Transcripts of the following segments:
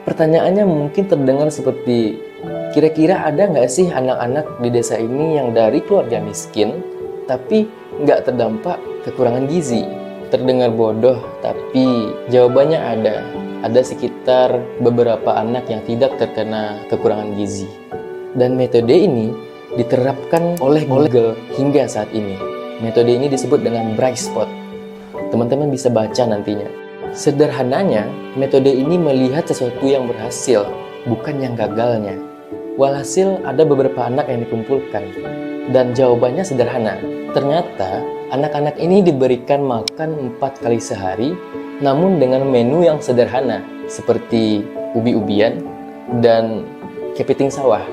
Pertanyaannya mungkin terdengar seperti, kira-kira ada nggak sih anak-anak di desa ini yang dari keluarga miskin, tapi nggak terdampak kekurangan gizi? Terdengar bodoh, tapi jawabannya ada. Ada sekitar beberapa anak yang tidak terkena kekurangan gizi. Dan metode ini diterapkan oleh Google hingga saat ini. Metode ini disebut dengan Bright Spot. Teman-teman bisa baca nantinya. Sederhananya, metode ini melihat sesuatu yang berhasil, bukan yang gagalnya. Walhasil ada beberapa anak yang dikumpulkan. Dan jawabannya sederhana. Ternyata, anak-anak ini diberikan makan 4 kali sehari, namun dengan menu yang sederhana, seperti ubi-ubian dan kepiting sawah.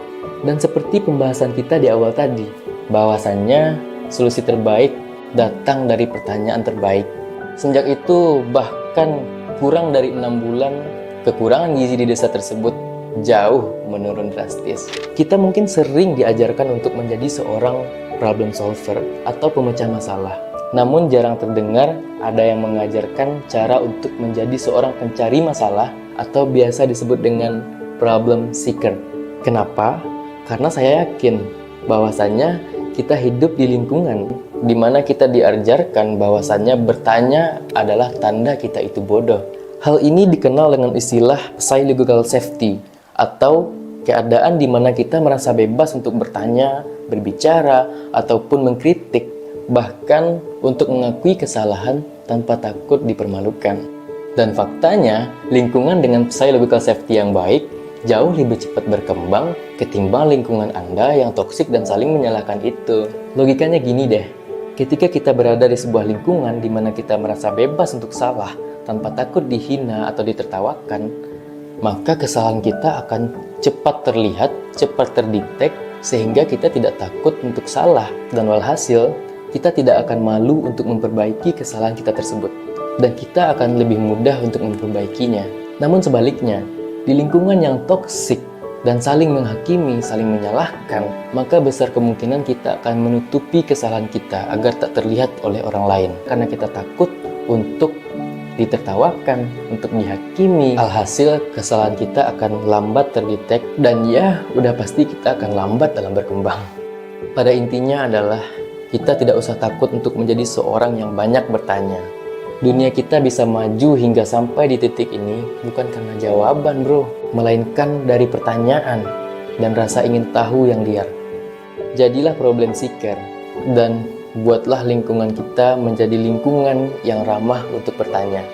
Dan seperti pembahasan kita di awal tadi, bahwasannya solusi terbaik datang dari pertanyaan terbaik. Sejak itu, bahkan kurang dari 6 bulan, kekurangan gizi di desa tersebut jauh menurun drastis. Kita mungkin sering diajarkan untuk menjadi seorang problem solver atau pemecah masalah. Namun jarang terdengar ada yang mengajarkan cara untuk menjadi seorang pencari masalah atau biasa disebut dengan problem seeker. Kenapa? Karena saya yakin bahwasannya kita hidup di lingkungan di mana kita diajarkan bahwasannya bertanya adalah tanda kita itu bodoh. Hal ini dikenal dengan istilah psychological safety atau keadaan di mana kita merasa bebas untuk bertanya, berbicara, ataupun mengkritik, bahkan untuk mengakui kesalahan tanpa takut dipermalukan. Dan faktanya, lingkungan dengan psychological safety yang baik jauh lebih cepat berkembang ketimbang lingkungan Anda yang toksik dan saling menyalahkan itu. Logikanya gini deh, ketika kita berada di sebuah lingkungan di mana kita merasa bebas untuk salah tanpa takut dihina atau ditertawakan, maka kesalahan kita akan cepat terlihat, cepat terdetek, sehingga kita tidak takut untuk salah, dan walhasil kita tidak akan malu untuk memperbaiki kesalahan kita tersebut, dan kita akan lebih mudah untuk memperbaikinya. Namun sebaliknya, di lingkungan yang toksik dan saling menghakimi, saling menyalahkan, maka besar kemungkinan kita akan menutupi kesalahan kita agar tak terlihat oleh orang lain. Karena kita takut untuk ditertawakan, untuk dihakimi. Alhasil, kesalahan kita akan lambat terdetek dan ya, udah pasti kita akan lambat dalam berkembang. Pada intinya adalah, kita tidak usah takut untuk menjadi seorang yang banyak bertanya. Dunia kita bisa maju hingga sampai di titik ini bukan karena jawaban bro, melainkan dari pertanyaan dan rasa ingin tahu yang liar. Jadilah problem seeker dan buatlah lingkungan kita menjadi lingkungan yang ramah untuk bertanya.